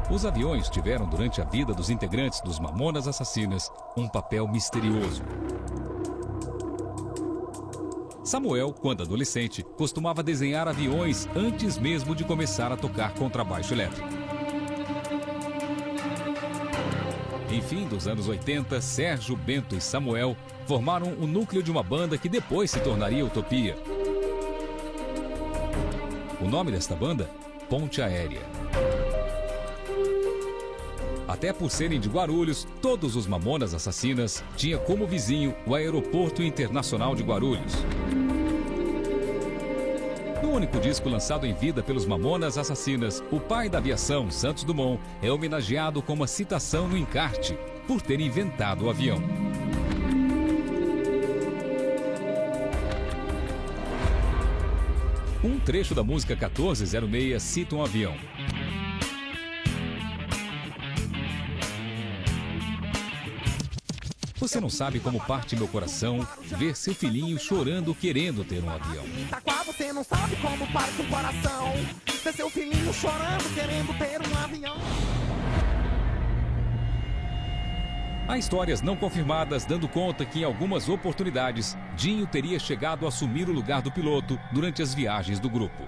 Os aviões tiveram durante a vida dos integrantes dos Mamonas Assassinas um papel misterioso. Samuel, quando adolescente, costumava desenhar aviões antes mesmo de começar a tocar contrabaixo elétrico. Em fim dos anos 80, Sérgio, Bento e Samuel formaram o núcleo de uma banda que depois se tornaria Utopia. O nome desta banda? Ponte Aérea. Até por serem de Guarulhos, todos os Mamonas Assassinas tinham como vizinho o Aeroporto Internacional de Guarulhos. No único disco lançado em vida pelos Mamonas Assassinas, o pai da aviação, Santos Dumont, é homenageado com uma citação no encarte, por ter inventado o avião. Um trecho da música 1406 cita um avião. Você não sabe como parte meu coração ver seu filhinho chorando querendo ter um avião. Você não sabe como parte o coração ver seu filhinho chorando querendo ter um avião. Há histórias não confirmadas dando conta que em algumas oportunidades Dinho teria chegado a assumir o lugar do piloto durante as viagens do grupo.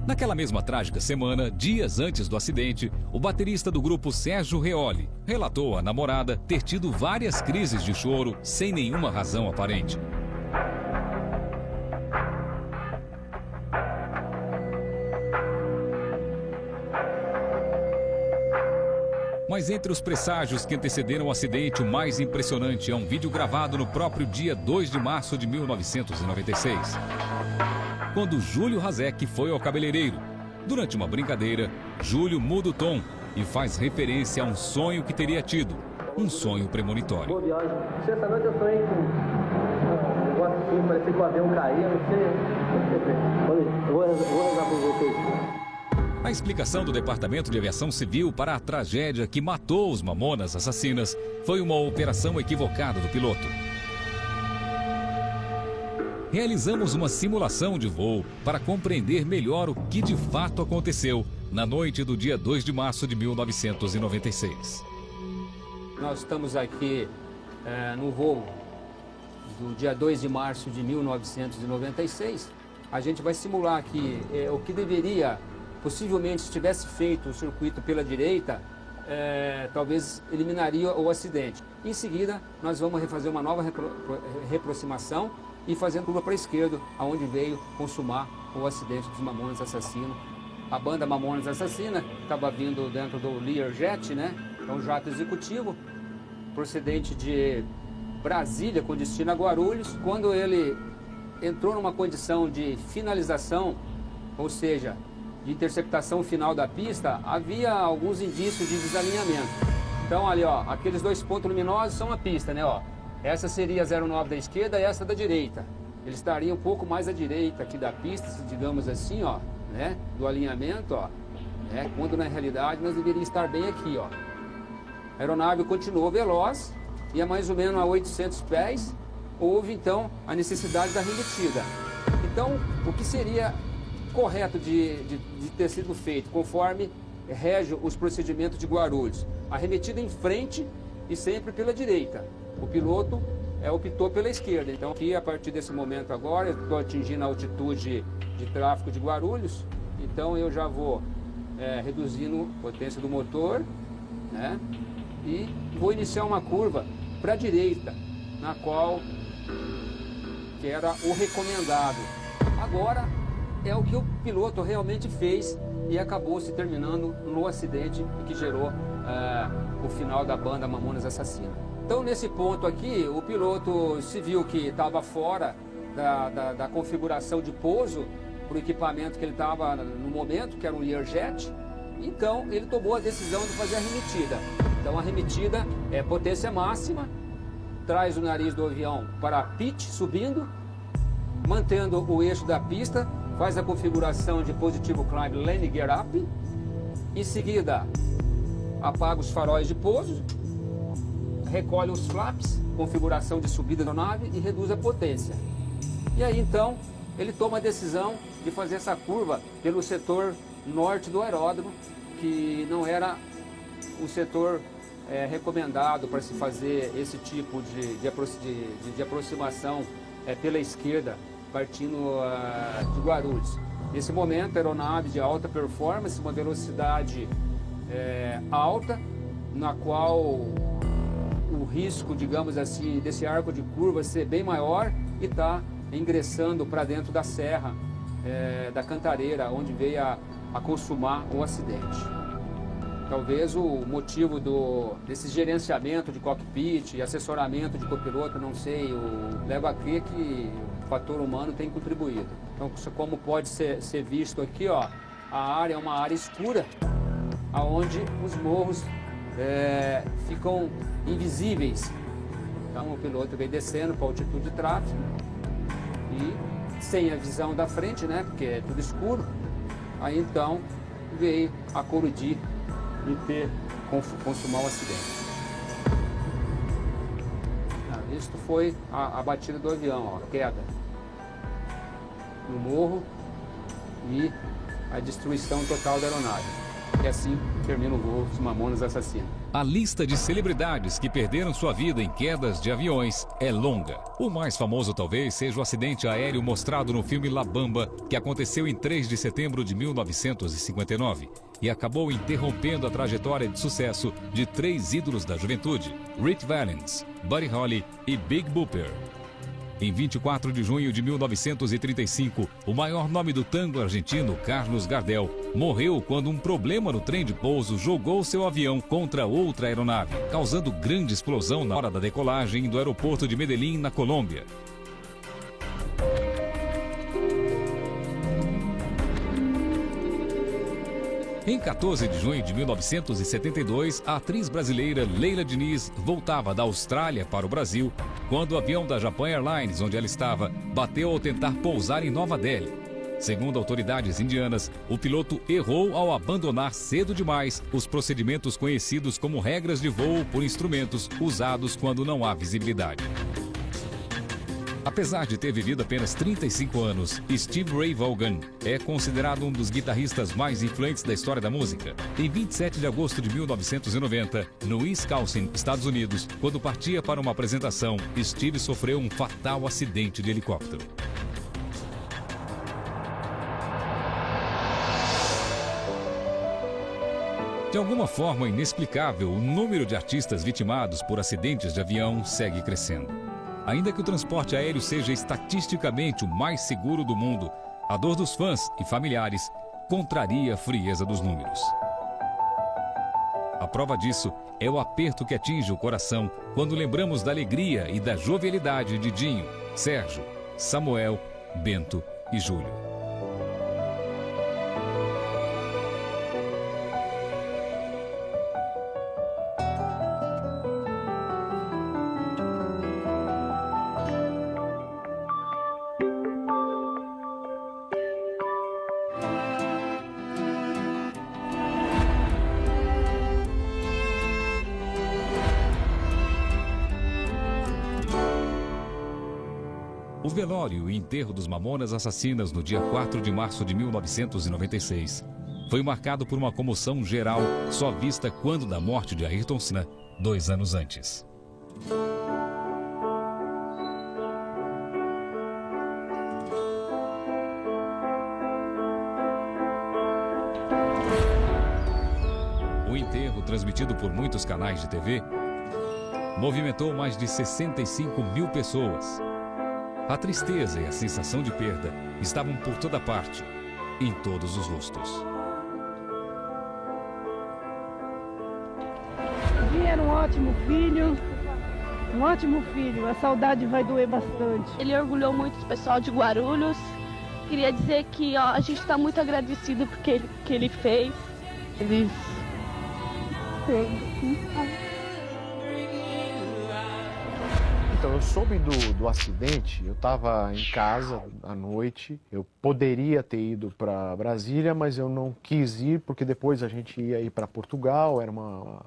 Naquela mesma trágica semana, dias antes do acidente, o baterista do grupo Sérgio Reoli relatou à namorada ter tido várias crises de choro sem nenhuma razão aparente. Mas entre os presságios que antecederam o acidente, o mais impressionante é um vídeo gravado no próprio dia 2 de março de 1996. Quando Júlio Hazek foi ao cabeleireiro. Durante uma brincadeira, Júlio muda o tom e faz referência a um sonho que teria tido. Um sonho premonitório. Boa viagem. Essa noite eu sonhei com um negócio assim, parecia que o avião caía, não sei. Vou rezar por vocês. A explicação do Departamento de Aviação Civil para a tragédia que matou os Mamonas Assassinas foi uma operação equivocada do piloto. Realizamos uma simulação de voo para compreender melhor o que de fato aconteceu na noite do dia 2 de março de 1996. Nós estamos aqui no voo do dia 2 de março de 1996. A gente vai simular aqui o que deveria, possivelmente, se tivesse feito o circuito pela direita, talvez eliminaria o acidente. Em seguida, nós vamos refazer uma nova reaproximação e fazendo curva para a esquerda, aonde veio consumar o acidente dos Mamonas Assassinos. A banda Mamonas Assassina estava vindo dentro do Learjet, né? É um jato executivo, procedente de Brasília, com destino a Guarulhos. Quando ele entrou numa condição de finalização, ou seja, de interceptação final da pista, havia alguns indícios de desalinhamento. Então ali, ó, aqueles dois pontos luminosos são a pista, né, ó. Essa seria a 09 da esquerda e essa da direita. Ele estaria um pouco mais à direita aqui da pista, digamos assim, ó, né, do alinhamento, ó, né, quando na realidade nós deveríamos estar bem aqui, ó. A aeronave continuou veloz e a mais ou menos a 800 pés houve então a necessidade da remetida. Então, o que seria correto de ter sido feito, conforme rege os procedimentos de Guarulhos? A remetida em frente e sempre pela direita. O piloto optou pela esquerda. Então aqui, a partir desse momento agora, eu estou atingindo a altitude de tráfego de Guarulhos. Então eu já vou reduzindo a potência do motor, né? E vou iniciar uma curva para a direita, na qual que era o recomendado. Agora é o que o piloto realmente fez e acabou se terminando no acidente que gerou o final da banda Mamonas Assassinas. Então, nesse ponto aqui, o piloto se viu que estava fora da configuração de pouso para o equipamento que ele estava no momento, que era um Learjet. Então, ele tomou a decisão de fazer a remetida. Então, a remetida é potência máxima, traz o nariz do avião para pitch, subindo, mantendo o eixo da pista, faz a configuração de positivo climb, lane gear up. Em seguida, apaga os faróis de pouso, recolhe os flaps, configuração de subida da nave e reduz a potência. E aí então ele toma a decisão de fazer essa curva pelo setor norte do aeródromo, que não era o setor recomendado para se fazer esse tipo de aproximação pela esquerda, partindo de Guarulhos. Nesse momento, a aeronave de alta performance, uma velocidade alta, na qual o risco, digamos assim, desse arco de curva ser bem maior, e está ingressando para dentro da serra da Cantareira, onde veio a consumar o acidente. Talvez o motivo desse gerenciamento de cockpit e assessoramento de copiloto, não sei, leva a crer que o fator humano tem contribuído. Então, como pode ser visto aqui, ó, a área é uma área escura, onde os morros ficam invisíveis. Então, o piloto veio descendo para a altitude de tráfego e sem a visão da frente, né, porque é tudo escuro, aí então veio a colidir e consumar o acidente. Isto foi a batida do avião, ó, a queda no morro e a destruição total da aeronave. E assim termina o voo dos Mamonas Assassinos. A lista de celebridades que perderam sua vida em quedas de aviões é longa. O mais famoso talvez seja o acidente aéreo mostrado no filme La Bamba, que aconteceu em 3 de setembro de 1959 e acabou interrompendo a trajetória de sucesso de 3 ídolos da juventude, Rick Valens, Buddy Holly e Big Bopper. Em 24 de junho de 1935, o maior nome do tango argentino, Carlos Gardel, morreu quando um problema no trem de pouso jogou seu avião contra outra aeronave, causando grande explosão na hora da decolagem do aeroporto de Medellín, na Colômbia. Em 14 de junho de 1972, a atriz brasileira Leila Diniz voltava da Austrália para o Brasil quando o avião da Japan Airlines, onde ela estava, bateu ao tentar pousar em Nova Delhi. Segundo autoridades indianas, o piloto errou ao abandonar cedo demais os procedimentos conhecidos como regras de voo por instrumentos usados quando não há visibilidade. Apesar de ter vivido apenas 35 anos, Stevie Ray Vaughan é considerado um dos guitarristas mais influentes da história da música. Em 27 de agosto de 1990, no Wisconsin, Estados Unidos, quando partia para uma apresentação, Steve sofreu um fatal acidente de helicóptero. De alguma forma inexplicável, o número de artistas vitimados por acidentes de avião segue crescendo. Ainda que o transporte aéreo seja estatisticamente o mais seguro do mundo, a dor dos fãs e familiares contraria a frieza dos números. A prova disso é o aperto que atinge o coração quando lembramos da alegria e da jovialidade de Dinho, Sérgio, Samuel, Bento e Júlio. O velório e enterro dos Mamonas Assassinas no dia 4 de março de 1996 foi marcado por uma comoção geral só vista quando da morte de Ayrton Senna, 2 anos antes. O enterro, transmitido por muitos canais de TV, movimentou mais de 65 mil pessoas. A tristeza e a sensação de perda estavam por toda parte, em todos os rostos. Gui era um ótimo filho, a saudade vai doer bastante. Ele orgulhou muito o pessoal de Guarulhos. Queria dizer que a gente está muito agradecido por que ele fez. Ele Então, eu soube do acidente, eu estava em casa à noite, eu poderia ter ido para Brasília, mas eu não quis ir, porque depois a gente ia ir para Portugal, era uma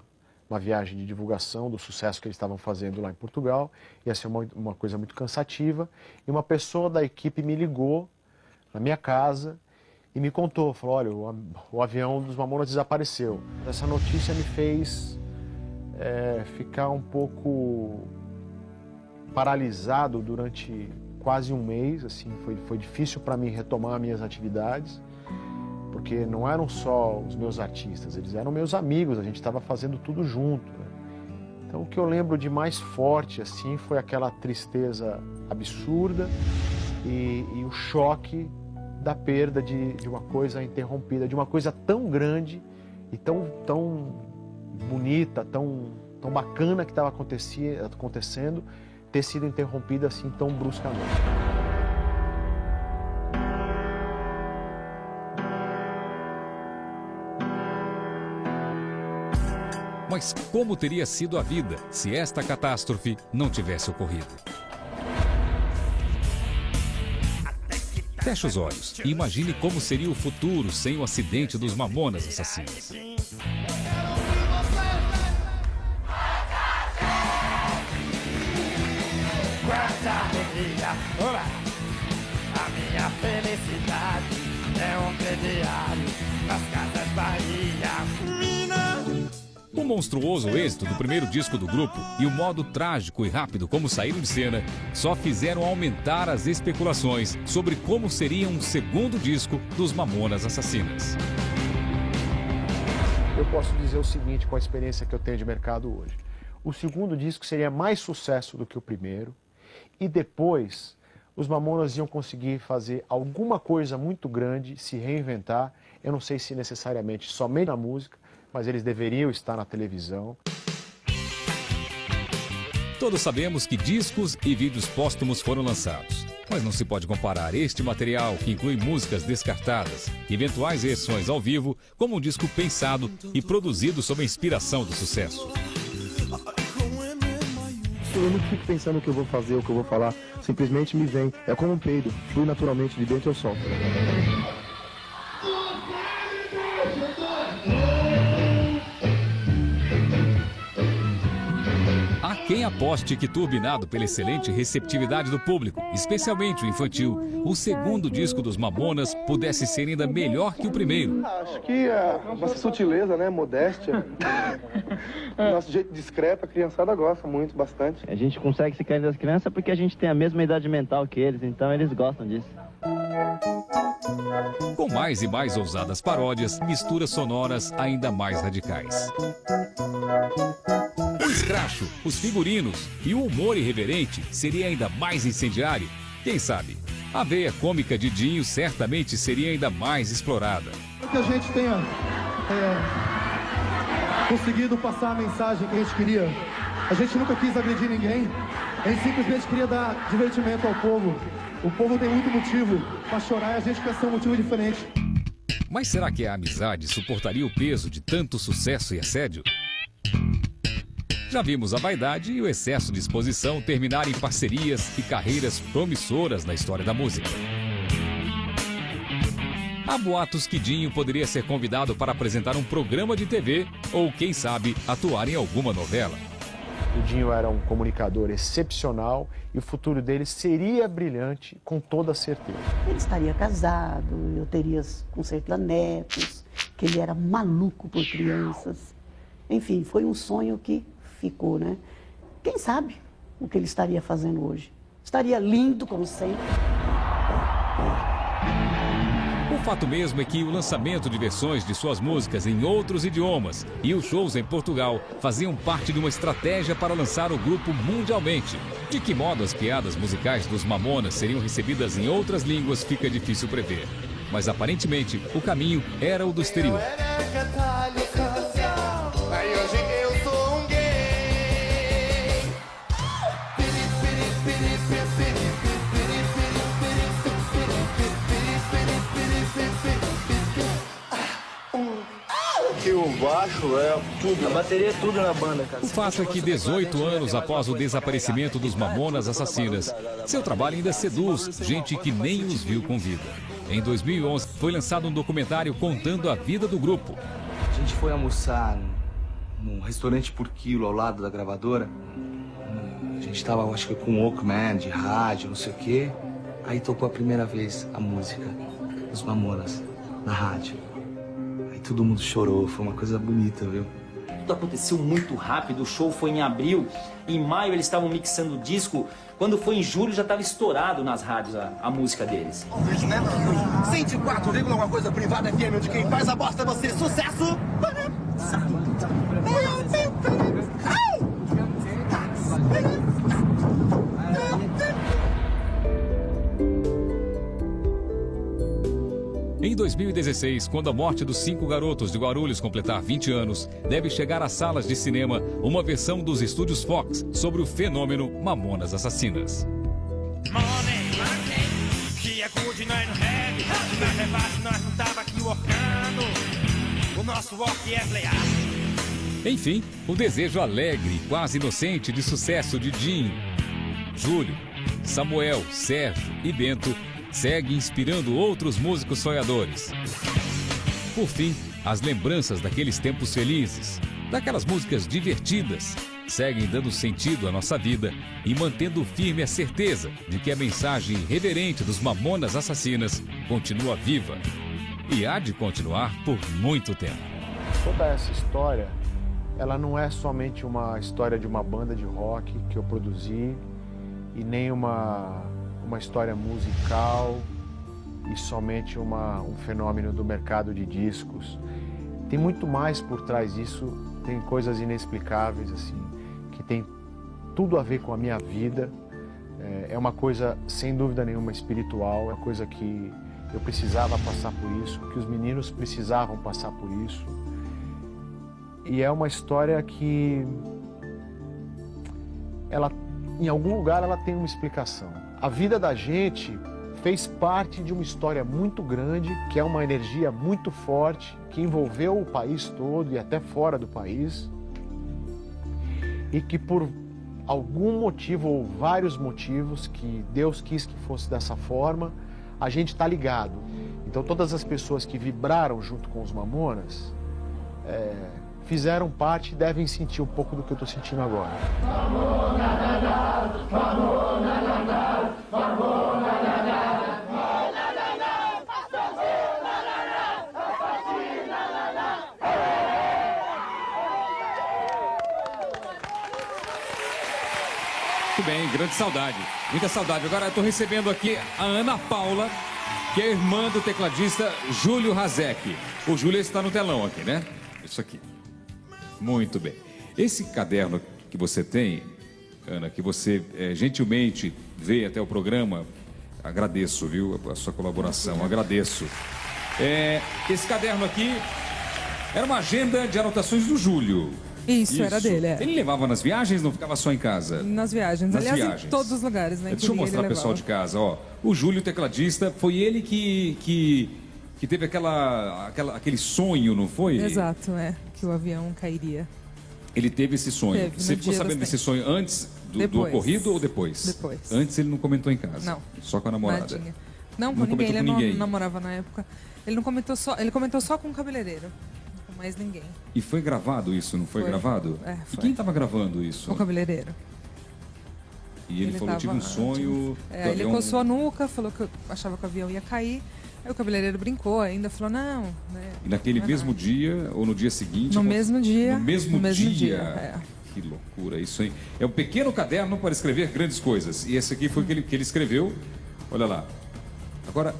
viagem de divulgação do sucesso que eles estavam fazendo lá em Portugal, ia ser uma coisa muito cansativa, e uma pessoa da equipe me ligou na minha casa e me contou, falou, olha, o avião dos Mamonas desapareceu. Essa notícia me fez ficar um pouco paralisado durante quase um mês, assim, foi difícil para mim retomar minhas atividades, porque não eram só os meus artistas, eles eram meus amigos, a gente estava fazendo tudo junto, né? Então o que eu lembro de mais forte, assim, foi aquela tristeza absurda e o choque da perda de uma coisa interrompida, de uma coisa tão grande e tão bonita, tão bacana que estava acontecendo, ter sido interrompida assim tão bruscamente. Mas como teria sido a vida se esta catástrofe não tivesse ocorrido? Feche os olhos e imagine como seria o futuro sem o acidente dos Mamonas Assassinas. Quanta alegria, olá! A minha felicidade é um crediário nas Casas Bahia. O monstruoso êxito do primeiro disco do grupo e o modo trágico e rápido como saíram de cena só fizeram aumentar as especulações sobre como seria um segundo disco dos Mamonas Assassinas. Eu posso dizer o seguinte com a experiência que eu tenho de mercado hoje. O segundo disco seria mais sucesso do que o primeiro e depois os Mamonas iam conseguir fazer alguma coisa muito grande, se reinventar. Eu não sei se necessariamente somente na música, mas eles deveriam estar na televisão. Todos sabemos que discos e vídeos póstumos foram lançados, mas não se pode comparar este material, que inclui músicas descartadas, eventuais versões ao vivo, como um disco pensado e produzido sob a inspiração do sucesso. Eu não fico pensando o que eu vou fazer, o que eu vou falar, simplesmente me vem. É como um peido, flui naturalmente de dentro eu solto. Há quem aposte que, turbinado pela excelente receptividade do público, especialmente o infantil, o segundo disco dos Mamonas pudesse ser ainda melhor que o primeiro. Acho que nossa sutileza, né, modéstia, nosso jeito discreto, a criançada gosta muito, bastante. A gente consegue se cair das crianças porque a gente tem a mesma idade mental que eles, então eles gostam disso. Com mais e mais ousadas paródias, misturas sonoras ainda mais radicais. O escracho, os figurinos e o humor irreverente seria ainda mais incendiário. Quem sabe, a veia cômica de Dinho certamente seria ainda mais explorada. Que a gente tenha conseguido passar a mensagem que a gente queria. A gente nunca quis agredir ninguém, a gente simplesmente queria dar divertimento ao povo. O povo tem muito motivo para chorar e a gente quer ser um motivo diferente. Mas será que a amizade suportaria o peso de tanto sucesso e assédio? Já vimos a vaidade e o excesso de exposição terminar em parcerias e carreiras promissoras na história da música. Há boatos que Dinho poderia ser convidado para apresentar um programa de TV ou, quem sabe, atuar em alguma novela. O Dinho era um comunicador excepcional e o futuro dele seria brilhante, com toda certeza. Ele estaria casado, eu teria com certeza netos, que ele era maluco por crianças. Enfim, foi um sonho que ficou, né? Quem sabe o que ele estaria fazendo hoje? Estaria lindo, como sempre. O fato mesmo é que o lançamento de versões de suas músicas em outros idiomas e os shows em Portugal faziam parte de uma estratégia para lançar o grupo mundialmente. De que modo as piadas musicais dos Mamonas seriam recebidas em outras línguas fica difícil prever. Mas aparentemente o caminho era o do exterior. Que o baixo é tudo, a bateria é tudo na banda, cara. O fato é que 18 anos após o desaparecimento dos Mamonas Assassinas, seu trabalho ainda seduz gente que nem os viu com vida. Em 2011, foi lançado um documentário contando a vida do grupo. A gente foi almoçar num restaurante por quilo ao lado da gravadora. A gente tava, acho que com um Walkman de rádio, não sei o quê. Aí tocou a primeira vez a música dos Mamonas na rádio. Aí todo mundo chorou, foi uma coisa bonita, viu? Tudo aconteceu muito rápido, o show foi em abril, em maio eles estavam mixando o disco, quando foi em julho já estava estourado nas rádios a música deles. 104, alguma coisa privada FM, onde quem faz a bosta é você, sucesso! Em 2016, quando a morte dos 5 garotos de Guarulhos completar 20 anos, deve chegar às salas de cinema uma versão dos estúdios Fox sobre o fenômeno Mamonas Assassinas. Enfim, o desejo alegre e quase inocente de sucesso de Dinho, Júlio, Samuel, Sérgio e Bento segue inspirando outros músicos sonhadores. Por fim, as lembranças daqueles tempos felizes, daquelas músicas divertidas, seguem dando sentido à nossa vida e mantendo firme a certeza de que a mensagem irreverente dos Mamonas Assassinas continua viva e há de continuar por muito tempo. Toda essa história, ela não é somente uma história de uma banda de rock que eu produzi e nem uma história musical e somente um fenômeno do mercado de discos. Tem muito mais por trás disso, tem coisas inexplicáveis, assim, que tem tudo a ver com a minha vida. É uma coisa, sem dúvida nenhuma, espiritual, é uma coisa que eu precisava passar por isso, que os meninos precisavam passar por isso. E é uma história que, em algum lugar, ela tem uma explicação. A vida da gente fez parte de uma história muito grande, que é uma energia muito forte, que envolveu o país todo e até fora do país, e que por algum motivo ou vários motivos que Deus quis que fosse dessa forma, a gente está ligado. Então todas as pessoas que vibraram junto com os Mamonas fizeram parte e devem sentir um pouco do que eu estou sentindo agora. Muito bem, grande saudade, muita saudade. Agora eu estou recebendo aqui a Ana Paula, que é irmã do tecladista Júlio Hazek. O Júlio está no telão aqui, né? Isso aqui. Muito bem. Esse caderno que você tem, Ana, que você gentilmente veio até o programa, agradeço, viu, a sua colaboração, agradeço. Esse caderno aqui era uma agenda de anotações do Júlio. Isso, era dele, Ele levava nas viagens, não ficava só em casa? Nas viagens, nas aliás, viagens. Em todos os lugares, né? Deixa eu mostrar pro pessoal de casa, ó. O Júlio, tecladista, foi ele que teve aquele sonho, não foi? Exato, que o avião cairia. Ele teve esse sonho. Você ficou sabendo desse sonho antes do ocorrido ou depois? Depois. Antes ele não comentou em casa? Não. Só com a namorada? Nadinha. Não, com ninguém. Ele não namorava na época. Ele não comentou só. Ele comentou só com o cabeleireiro. Não com mais ninguém. E foi gravado isso, não foi gravado? Foi. E quem estava gravando isso? O cabeleireiro. E ele falou, tive um sonho... Ele coçou a nuca, falou que eu achava que o avião ia cair. Aí o cabeleireiro brincou ainda, falou, não... E naquele mesmo dia, ou no dia seguinte... No mesmo dia. No mesmo dia. Que loucura isso, hein? É um pequeno caderno para escrever grandes coisas. E esse aqui foi o que ele escreveu. Olha lá. Agora,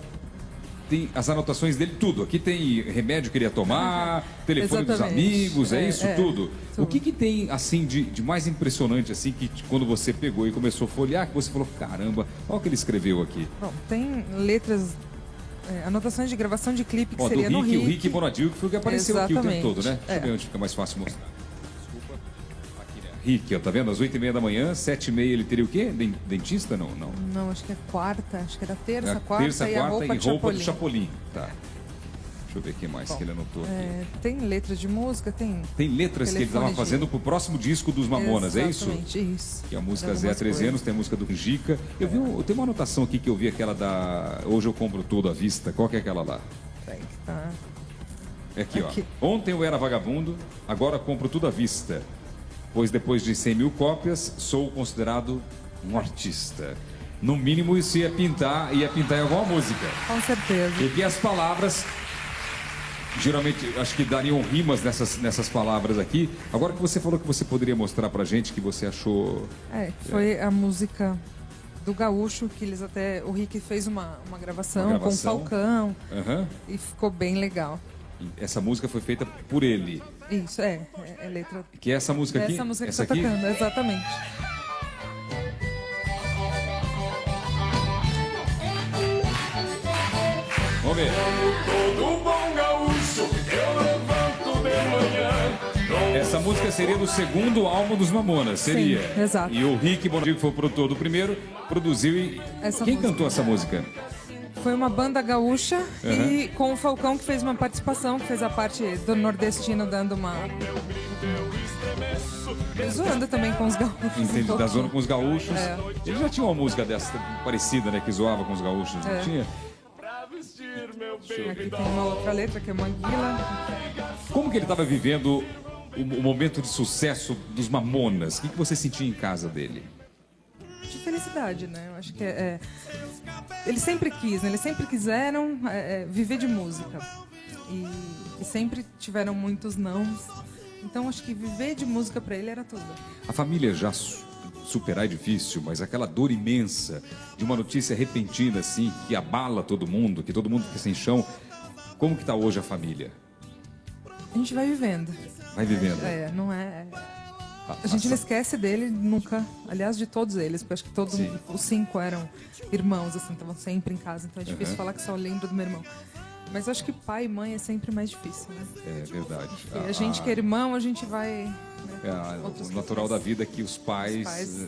tem as anotações dele, tudo. Aqui tem remédio que ele ia tomar, telefone dos amigos, isso, tudo. O que tem, assim, de mais impressionante, assim, que quando você pegou e começou a folhear, que você falou, caramba, olha o que ele escreveu aqui. Bom, tem letras... anotações de gravação de clipe que seria no Rick. O Rick Bonadil, que foi o que apareceu aqui o tempo todo, né? Deixa eu ver onde fica mais fácil mostrar. Desculpa. Aqui, né? Rick, ó, tá vendo? Às 8h30 da manhã, 7h30 ele teria o quê? Dentista? Não. Não, acho que é quarta. Acho que era terça, quarta e a roupa de roupa Chapolin. do Chapolin. Tá. Deixa eu ver o que mais que ele anotou aqui. Tem letras de música, tem letras que ele estava fazendo pro próximo disco dos Mamonas, é isso? Exatamente, isso. Que é a música Zé há 13 anos, tem a música do Gica. Eu tenho uma anotação aqui que eu vi, aquela da Hoje Eu Compro Tudo à Vista. Qual que é aquela lá? É aqui, ó. Ontem eu era vagabundo, agora compro tudo à vista. Pois depois de 100 mil cópias, sou considerado um artista. no mínimo isso ia pintar em alguma música. Com certeza. E as palavras, geralmente, acho que dariam rimas nessas palavras aqui. Agora que você falou que você poderia mostrar pra gente que você achou... Foi a música do Gaúcho, que eles até... O Rick fez uma gravação com o Falcão. E ficou bem legal. Essa música foi feita por ele. Isso, é letra... Que é essa música aqui? Essa música que essa tá aqui? tocando, exatamente. Vamos ver. Todo bom gaúcho, eu levanto de manhã. Essa música seria do segundo álbum dos Mamonas, seria? Sim, exato. E o Rick Bonadio, que foi o produtor do primeiro, produziu e... Quem cantou essa música? Foi uma banda gaúcha e com o Falcão, que fez uma participação, que fez a parte do nordestino dando uma... Zoando também com os gaúchos. Entendi, da zona com os gaúchos. Ele já tinha uma música dessa parecida, né? Que zoava com os gaúchos, não tinha? Aqui tem uma outra letra, que é Manguila. Como que ele estava vivendo o momento de sucesso dos Mamonas? O que você sentia em casa dele? De felicidade, né? Eu acho que ele sempre quis, né? Eles sempre quiseram viver de música. E sempre tiveram muitos nãos. Então, acho que viver de música para ele era tudo. A família já superar é difícil, mas aquela dor imensa de uma notícia repentina, assim, que abala todo mundo, que todo mundo fica sem chão. Como que tá hoje a família? A gente vai vivendo. Vai vivendo. Não é... A gente não esquece dele nunca. Aliás, de todos eles, porque acho que todos os 5 eram irmãos, assim, estavam sempre em casa. Então é difícil falar que só lembro do meu irmão. Mas eu acho que pai e mãe é sempre mais difícil, né? É verdade. A gente que é irmão, a gente vai... Né, o natural da vida é que os pais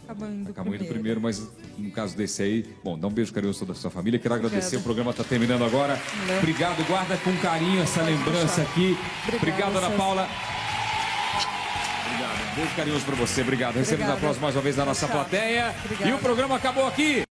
acabam indo primeiro, mas no caso desse aí... Bom, dá um beijo carinhoso a toda a sua família. Quero agradecer, o programa está terminando agora. Valeu. Obrigado, guarda com carinho essa lembrança aqui. Obrigado, Ana Paula. Obrigado, um beijo carinhoso para você. Obrigado. Recebendo aplausos mais uma vez da nossa plateia. E o programa acabou aqui.